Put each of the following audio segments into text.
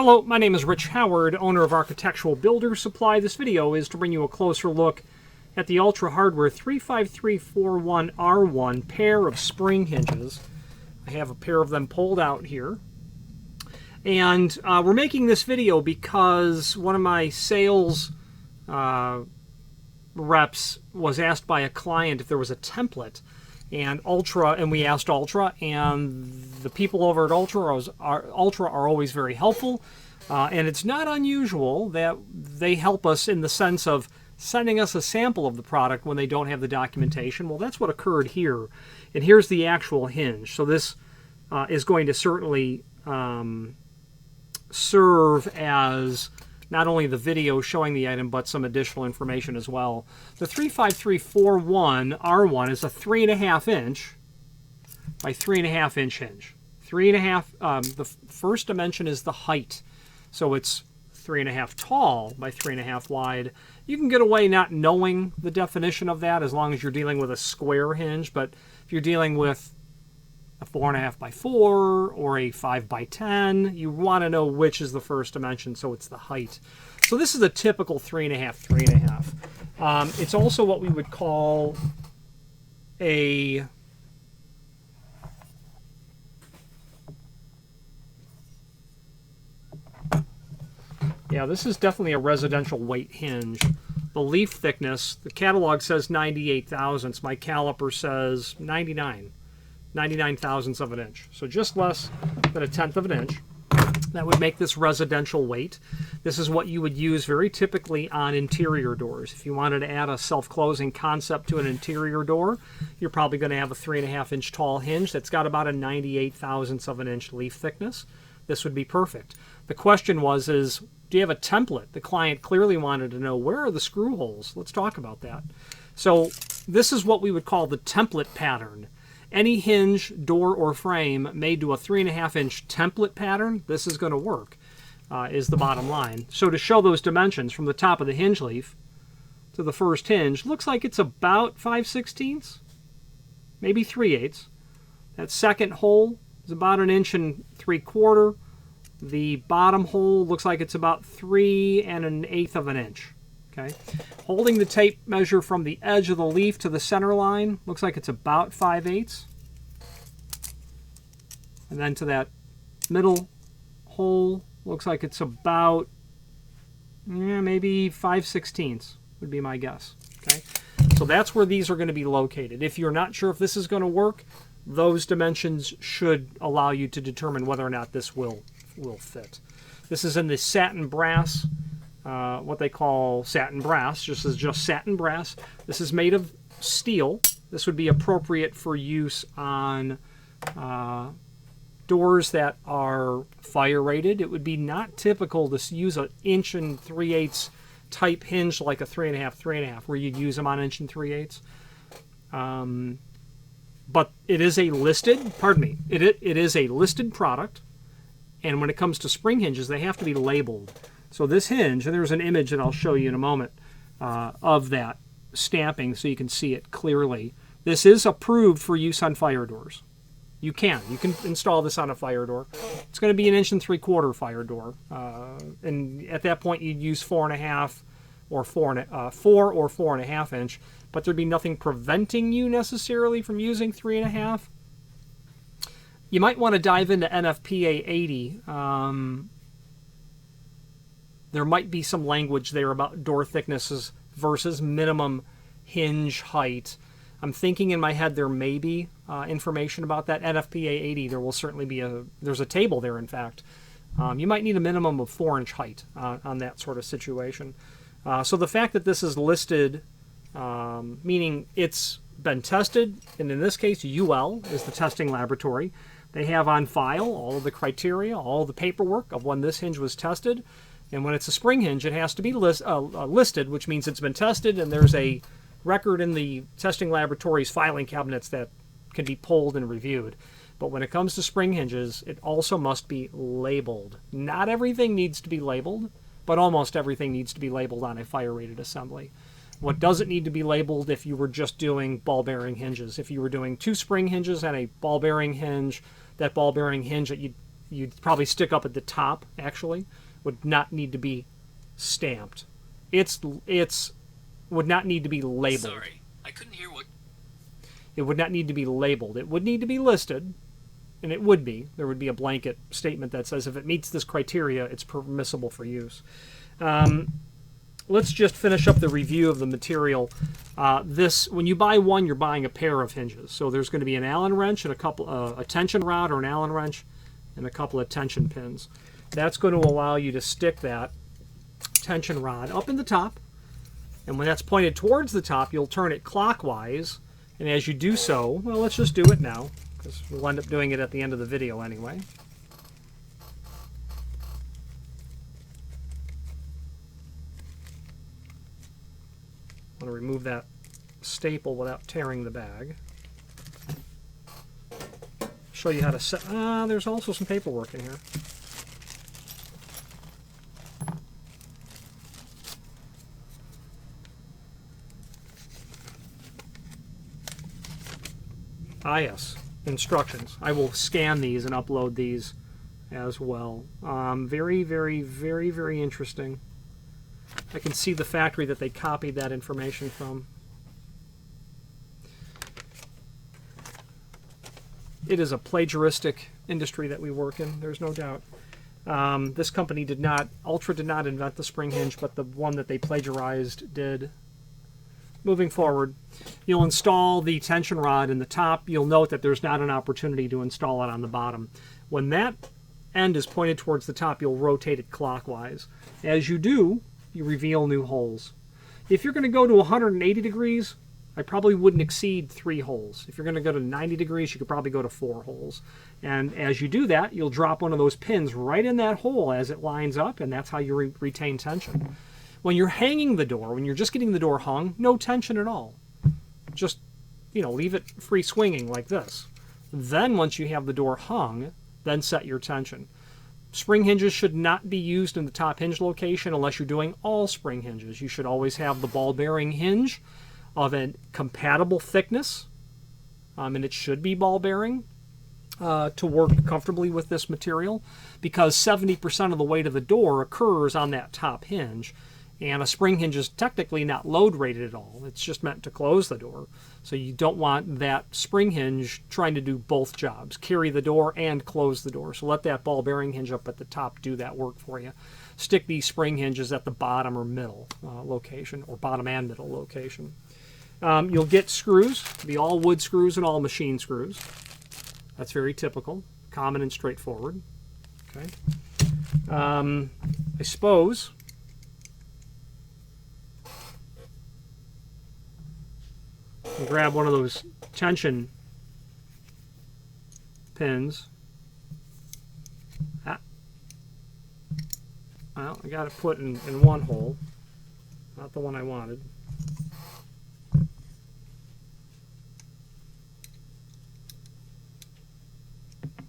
Hello, my name is Rich Howard, owner of Architectural Builder Supply. This video is to bring you a closer look at the Ultra Hardware 35341R1 pair of spring hinges. I have a pair of them pulled out here. And we're making this video because one of my sales reps was asked by a client if there was a template. And we asked Ultra, and the people over at Ultra are always very helpful. And it's not unusual that they help us in the sense of sending us a sample of the product when they don't have the documentation. Well, that's what occurred here. And here's the actual hinge. So this is going to certainly serve as not only the video showing the item, but some additional information as well. The 35341R1 is a 3.5 inch by 3.5 inch hinge. 3.5. The first dimension is the height, so it's 3.5 tall by 3.5 wide. You can get away not knowing the definition of that as long as you're dealing with a square hinge, but if you're dealing with a 4.5 by 4 or a 5 by 10, you want to know which is the first dimension, so it's the height. So this is a typical 3.5. It's also what we would call a this is definitely a residential weight hinge. The leaf thickness, the catalog says 98 thousandths. My caliper says 99 thousandths of an inch. So just less than a tenth of an inch. That would make this residential weight. This is what you would use very typically on interior doors. If you wanted to add a self-closing concept to an interior door, you're probably going to have a 3.5 inch tall hinge that's got about a 98 thousandths of an inch leaf thickness. This would be perfect. The question is, do you have a template? The client clearly wanted to know, where are the screw holes? Let's talk about that. So this is what we would call the template pattern. Any hinge, door, or frame made to a 3.5 inch template pattern, this is going to work, is the bottom line. So to show those dimensions from the top of the hinge leaf to the first hinge, looks like it's about 5/16, maybe 3/8. That second hole is about 1 3/4 inches. The bottom hole looks like it's about 3 1/8 of an inch. Okay, holding the tape measure from the edge of the leaf to the center line, looks like it's about 5/8. And then to that middle hole, looks like it's about maybe 5/16 would be my guess. Okay, so that's where these are going to be located. If you're not sure if this is going to work, those dimensions should allow you to determine whether or not this will fit. This is in the satin brass. What they call satin brass. This is just satin brass. This is made of steel. This would be appropriate for use on doors that are fire rated. It would be not typical to use an 1 3/8 type hinge like a 3.5, where you'd use them on 1 3/8. But it is a listed, it is a listed product. And when it comes to spring hinges, they have to be labeled. So this hinge, and there's an image that I'll show you in a moment of that stamping so you can see it clearly. This is approved for use on fire doors. You can install this on a fire door. It's going to be an 1 3/4 fire door. And at that point, you'd use 4.5 or 4 or 4.5 inch, but there'd be nothing preventing you necessarily from using 3.5. You might want to dive into NFPA 80. There might be some language there about door thicknesses versus minimum hinge height. I'm thinking in my head there may be information about that. NFPA 80, there will certainly be there's a table there, in fact. You might need a minimum of 4 inch height on that sort of situation. So the fact that this is listed, meaning it's been tested, and in this case UL is the testing laboratory. They have on file all of the criteria, all of the paperwork of when this hinge was tested. And when it's a spring hinge, it has to be listed, which means it's been tested, and there's a record in the testing laboratory's filing cabinets that can be pulled and reviewed. But when it comes to spring hinges, it also must be labeled. Not everything needs to be labeled, but almost everything needs to be labeled on a fire-rated assembly. What doesn't need to be labeled if you were just doing ball bearing hinges? If you were doing 2 spring hinges and a ball bearing hinge, that ball bearing hinge that you you'd probably stick up at the top, actually, would not need to be stamped. It's would not need to be labeled. Sorry, I couldn't hear what... It would not need to be labeled. It would need to be listed, and it would be. There would be a blanket statement that says if it meets this criteria, it's permissible for use. Let's just finish up the review of the material. When you buy one, you're buying a pair of hinges. So there's going to be an Allen wrench and a tension rod or an Allen wrench and a couple of tension pins. That's going to allow you to stick that tension rod up in the top. And when that's pointed towards the top, you'll turn it clockwise. And as you do so, well, let's just do it now, because we'll end up doing it at the end of the video anyway. I want to remove that staple without tearing the bag. Show you how to set... there's also some paperwork in here. Yes, instructions. I will scan these and upload these as well. Very, very, very, very interesting. I can see the factory that they copied that information from. It is a plagiaristic industry that we work in, there's no doubt. This company Ultra did not invent the spring hinge, but the one that they plagiarized did. Moving forward, you'll install the tension rod in the top. You'll note that there's not an opportunity to install it on the bottom. When that end is pointed towards the top, you'll rotate it clockwise. As you do, you reveal new holes. If you're going to go to 180 degrees, I probably wouldn't exceed 3 holes. If you're going to go to 90 degrees, you could probably go to 4 holes. And as you do that, you'll drop one of those pins right in that hole as it lines up, and that's how you retain tension. When you're hanging the door, when you're just getting the door hung, no tension at all. Just, leave it free swinging like this. Then once you have the door hung, then set your tension. Spring hinges should not be used in the top hinge location unless you're doing all spring hinges. You should always have the ball bearing hinge of a compatible thickness, and it should be ball bearing to work comfortably with this material, because 70% of the weight of the door occurs on that top hinge. And a spring hinge is technically not load rated at all. It's just meant to close the door. So you don't want that spring hinge trying to do both jobs, carry the door and close the door. So let that ball bearing hinge up at the top do that work for you. Stick these spring hinges at the bottom or middle location, or bottom and middle location. You'll get screws, be all wood screws and all machine screws. That's very typical, common and straightforward. Okay. I suppose... grab one of those tension pins. Well, I got it put in one hole, not the one I wanted.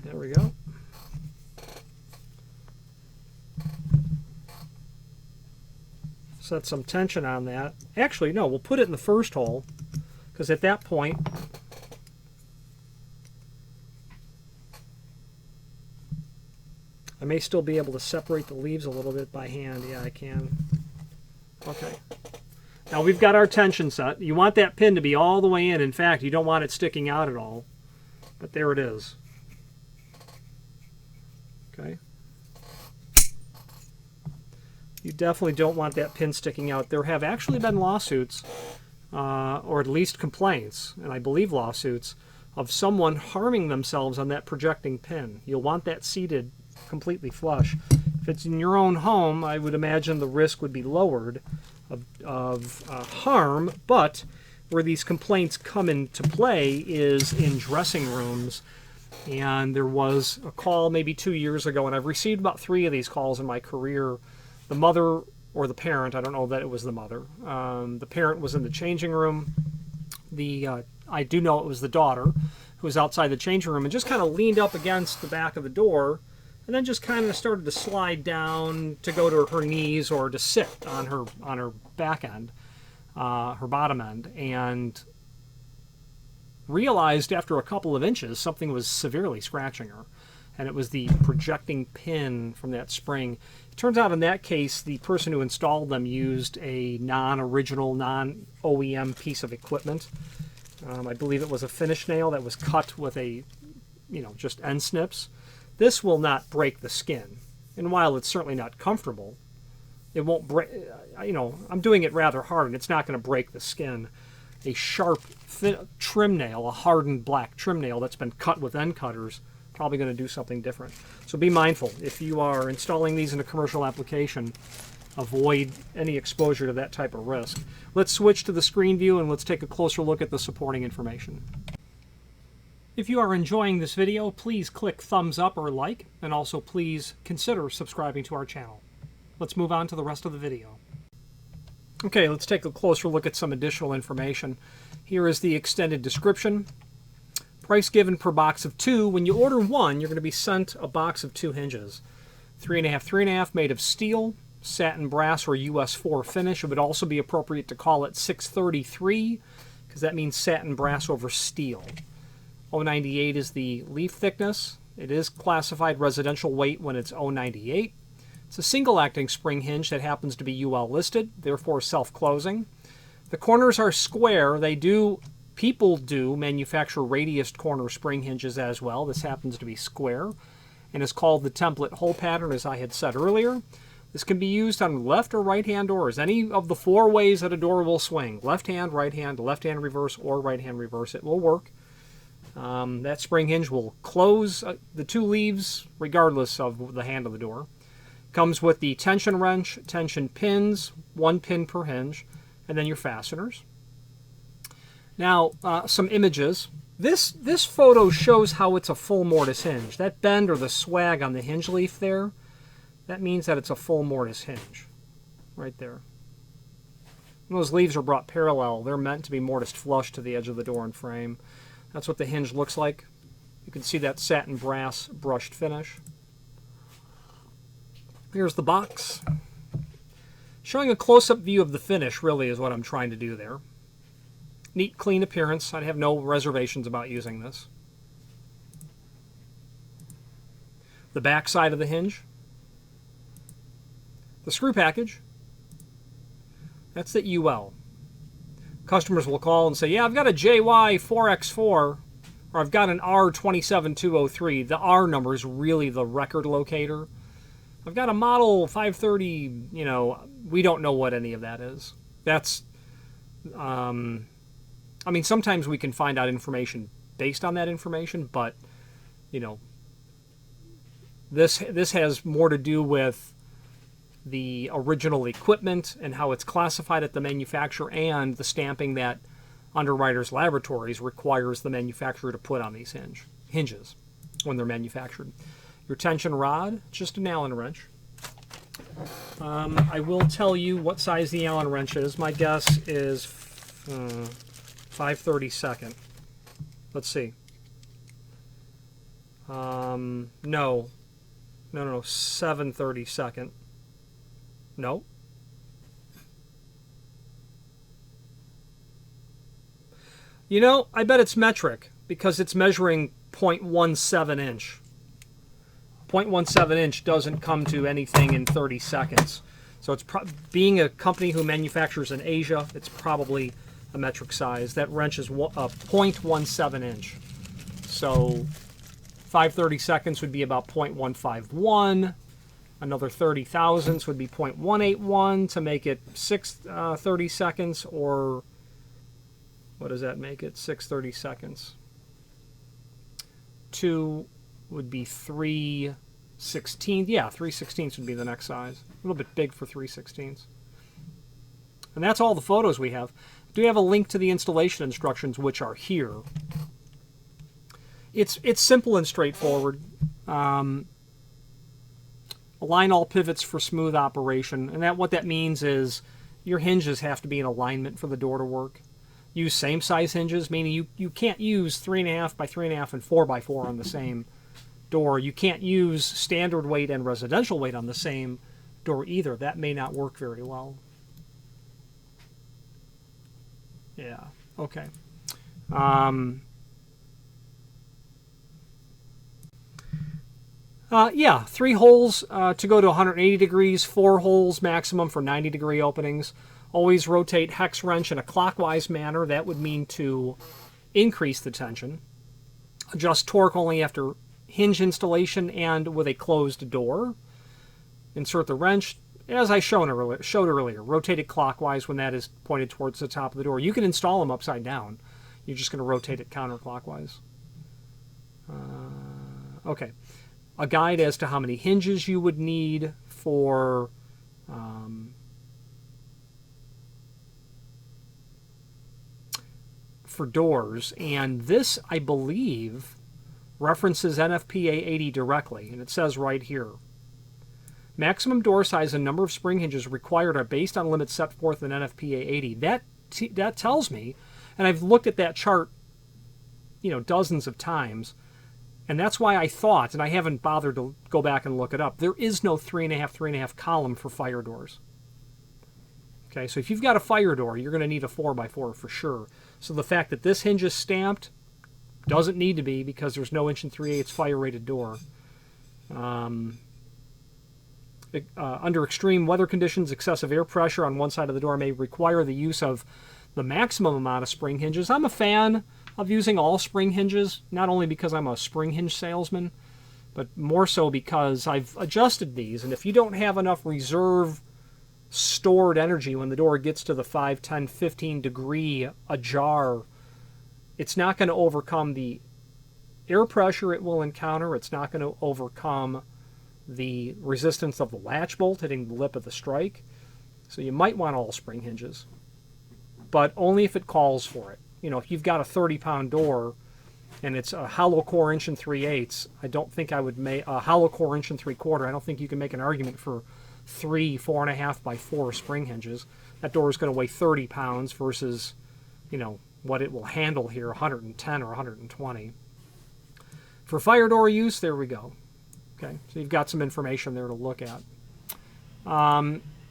There we go. Set some tension on that. Actually, no, we'll put it in the first hole, because at that point, I may still be able to separate the leaves a little bit by hand. Yeah, I can. Okay. Now we've got our tension set. You want that pin to be all the way in. In fact, you don't want it sticking out at all. But there it is. Okay. You definitely don't want that pin sticking out. There have actually been lawsuits, or at least complaints, and I believe lawsuits, of someone harming themselves on that projecting pin. You'll want that seated completely flush. If it's in your own home, I would imagine the risk would be lowered of harm, but where these complaints come into play is in dressing rooms. And there was a call maybe 2 years ago, and I've received about 3 of these calls in my career. The mother or the parent, I don't know that it was the mother. The parent was in the changing room. I do know it was the daughter who was outside the changing room and just kind of leaned up against the back of the door, and then just kind of started to slide down to go to her knees or to sit on her back end, her bottom end, and realized after a couple of inches something was severely scratching her. and it was the projecting pin from that spring. It turns out in that case, the person who installed them used a non-original, non-OEM piece of equipment. I believe it was a finish nail that was cut with a, just end snips. This will not break the skin. And while it's certainly not comfortable, it won't break, I'm doing it rather hard, and it's not going to break the skin. A sharp trim nail, a hardened black trim nail that's been cut with end cutters, probably going to do something different. So be mindful. If you are installing these in a commercial application, avoid any exposure to that type of risk. Let's switch to the screen view and let's take a closer look at the supporting information. If you are enjoying this video, please click thumbs up or like, and also please consider subscribing to our channel. Let's move on to the rest of the video. Okay, let's take a closer look at some additional information. Here is the extended description. Price given per box of 2. When you order one, you're going to be sent a box of 2 hinges. 3.5, 3.5 made of steel, satin brass or US 4 finish. It would also be appropriate to call it 633 because that means satin brass over steel. 098 is the leaf thickness. It is classified residential weight when it's 098. It's a single acting spring hinge that happens to be UL listed, therefore self-closing. The corners are square. People do manufacture radiused corner spring hinges as well. This happens to be square and is called the template hole pattern, as I had said earlier. This can be used on left or right hand doors, any of the 4 ways that a door will swing. Left hand reverse, or right hand reverse. It will work. That spring hinge will close the 2 leaves regardless of the hand of the door. Comes with the tension wrench, tension pins, 1 pin per hinge, and then your fasteners. Now, some images. This photo shows how it's a full mortise hinge. That bend or the swag on the hinge leaf there, that means that it's a full mortise hinge. Right there. When those leaves are brought parallel, they're meant to be mortised flush to the edge of the door and frame. That's what the hinge looks like. You can see that satin brass brushed finish. Here's the box. Showing a close-up view of the finish really is what I'm trying to do there. Neat, clean appearance. I'd have no reservations about using this. The back side of the hinge. The screw package. That's the UL. Customers will call and say, yeah, I've got a JY 4x4, or I've got an R27203. The R number is really the record locator. I've got a model 530, we don't know what any of that is. That's, sometimes we can find out information based on that information, but, this has more to do with the original equipment and how it's classified at the manufacturer and the stamping that Underwriters Laboratories requires the manufacturer to put on these hinges when they're manufactured. Your tension rod, just an Allen wrench. I will tell you what size the Allen wrench is. My guess is 5/32. Let's see. No, 7/32. No. I bet it's metric because it's measuring 0.17 inch. 0.17 inch doesn't come to anything in 30 seconds. So it's being a company who manufactures in Asia, it's probably a metric size. That wrench is 0.17 inch. So 5/32 would be about 0.151. Another 30 thousandths would be 0.181 to make it 6/32, or what does that make it? 6/32. 2 would be 3/16. Yeah, 3/16 would be the next size. A little bit big for 3/16. And that's all the photos we have. Do we have a link to the installation instructions, which are here? It's simple and straightforward. Align all pivots for smooth operation, and what that means is your hinges have to be in alignment for the door to work. Use same size hinges, meaning you can't use 3.5 by 3.5 and 4 by 4 on the same door. You can't use standard weight and residential weight on the same door either. That may not work very well. Yeah, okay. Yeah, 3 holes to go to 180 degrees, 4 holes maximum for 90-degree openings. Always rotate hex wrench in a clockwise manner. That would mean to increase the tension. Adjust torque only after hinge installation and with a closed door. Insert the wrench, as I showed earlier. Rotate it clockwise when that is pointed towards the top of the door. You can install them upside down. You're just going to rotate it counterclockwise. Okay. A guide as to how many hinges you would need for doors, and this, I believe, references NFPA 80 directly, and it says right here, maximum door size and number of spring hinges required are based on limits set forth in NFPA 80. That tells me, and I've looked at that chart, dozens of times, and that's why I thought, and I haven't bothered to go back and look it up, there is no 3.5 column for fire doors. Okay, so if you've got a fire door, you're going to need a 4x4 for sure. So the fact that this hinge is stamped doesn't need to be, because there's no 1 3/8 fire-rated door. Under extreme weather conditions, excessive air pressure on one side of the door may require the use of the maximum amount of spring hinges. I'm a fan of using all spring hinges, not only because I'm a spring hinge salesman, but more so because I've adjusted these, and if you don't have enough reserve stored energy when the door gets to the 5, 10, 15 degree ajar, it's not going to overcome the air pressure it will encounter. It's not going to overcome the resistance of the latch bolt hitting the lip of the strike. So you might want all spring hinges, but only if it calls for it. If you've got a 30-pound door and it's a hollow core 1 3/8, I don't think I would make a hollow core 1 3/4. I don't think you can make an argument for 3 4.5x4 spring hinges. That door is going to weigh 30 pounds versus, what it will handle here, 110 or 120. For fire door use, there we go. Okay, so you've got some information there to look at.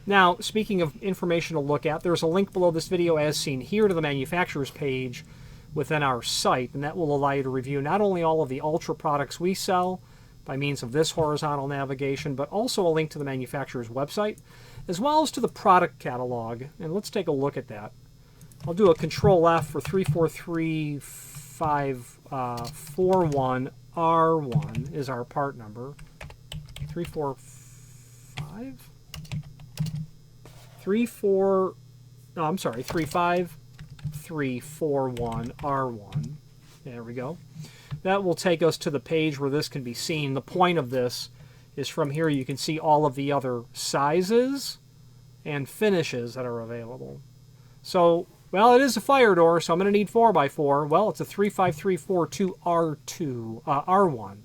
Now, speaking of information to look at, there's a link below this video, as seen here, to the manufacturer's page within our site, and that will allow you to review not only all of the Ultra products we sell by means of this horizontal navigation, but also a link to the manufacturer's website, as well as to the product catalog. And let's take a look at that. I'll do a Control F for 343 541 R1 is our part number. 345? 35341 R1. There we go. That will take us to the page where this can be seen. The point of this is from here you can see all of the other sizes and finishes that are available. So, well, it is a fire door, so I'm going to need 4x4. Well, it's a 35342 R1.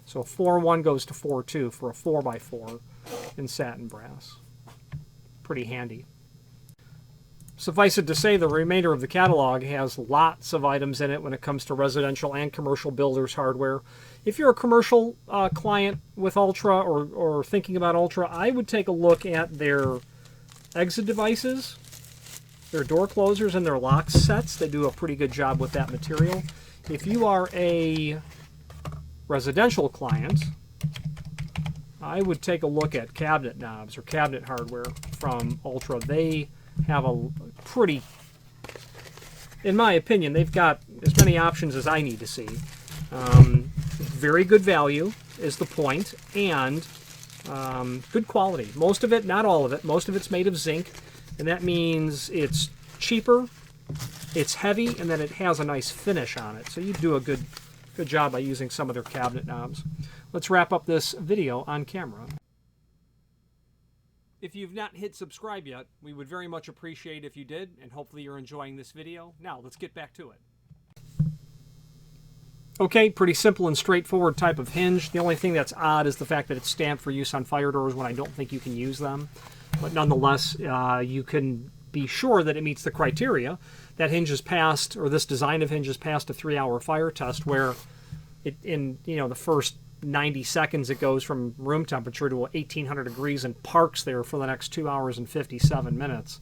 So 4.1 goes to 4.2 for a 4x4 in satin brass. Pretty handy. Suffice it to say, the remainder of the catalog has lots of items in it when it comes to residential and commercial builders hardware. If you're a commercial client with Ultra or thinking about Ultra, I would take a look at their exit devices, their door closers, and their lock sets. They do a pretty good job with that material. If you are a residential client, I would take a look at cabinet knobs or cabinet hardware from Ultra. They have a pretty, in my opinion, they've got as many options as I need to see. Very good value is the point, and good quality. Most of it, not all of it, most of it's made of zinc, and that means it's cheaper, it's heavy, and then it has a nice finish on it. So you do a good job by using some of their cabinet knobs. Let's wrap up this video on camera. If you've not hit subscribe yet, we would very much appreciate if you did, and hopefully you're enjoying this video. Now, let's get back to it. Okay, pretty simple and straightforward type of hinge. The only thing that's odd is the fact that it's stamped for use on fire doors when I don't think you can use them. But nonetheless, you can be sure that it meets the criteria. That hinge has passed, or this design of hinge has passed a 3-hour fire test where in the first 90 seconds it goes from room temperature to 1800 degrees and parks there for the next 2 hours and 57 minutes.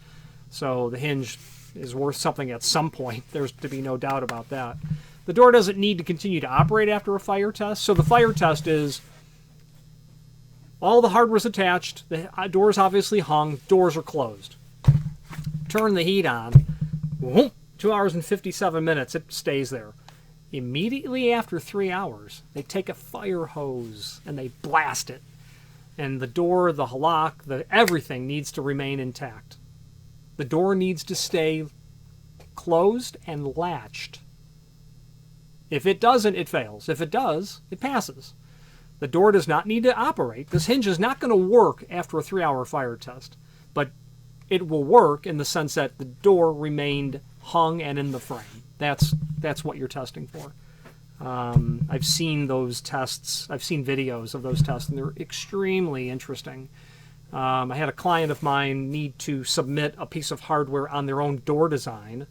So the hinge is worth something at some point. There's to be no doubt about that. The door doesn't need to continue to operate after a fire test. So the fire test is All the hardware's attached. The door's obviously hung. Doors are closed. Turn the heat on. 2 hours and 57 minutes. It stays there. Immediately after 3 hours, they take a fire hose and they blast it. And the door, the halak, everything needs to remain intact. The door needs to stay closed and latched. If it doesn't, it fails. If it does, it passes. The door does not need to operate. This hinge is not going to work after a 3-hour fire test, but it will work in the sense that the door remained hung and in the frame. That's what you're testing for. I've seen those tests. I've seen videos of those tests, and they're extremely interesting. I had a client of mine need to submit a piece of hardware on their own door design.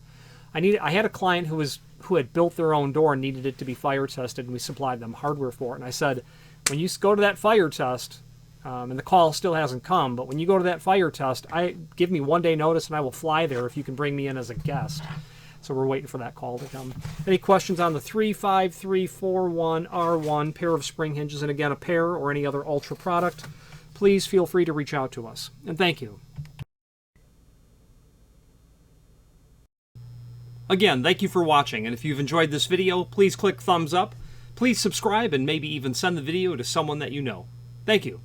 I had a client who had built their own door and needed it to be fire tested, and we supplied them hardware for it. And I said, when you go to that fire test, and the call still hasn't come, but when you go to that fire test, give me 1 day notice and I will fly there if you can bring me in as a guest. So we're waiting for that call to come. Any questions on the 353 4in R1 pair of spring hinges, and again, a pair or any other Ultra product, please feel free to reach out to us. And thank you. Again, thank you for watching, and if you've enjoyed this video, please click thumbs up. Please subscribe and maybe even send the video to someone that you know. Thank you.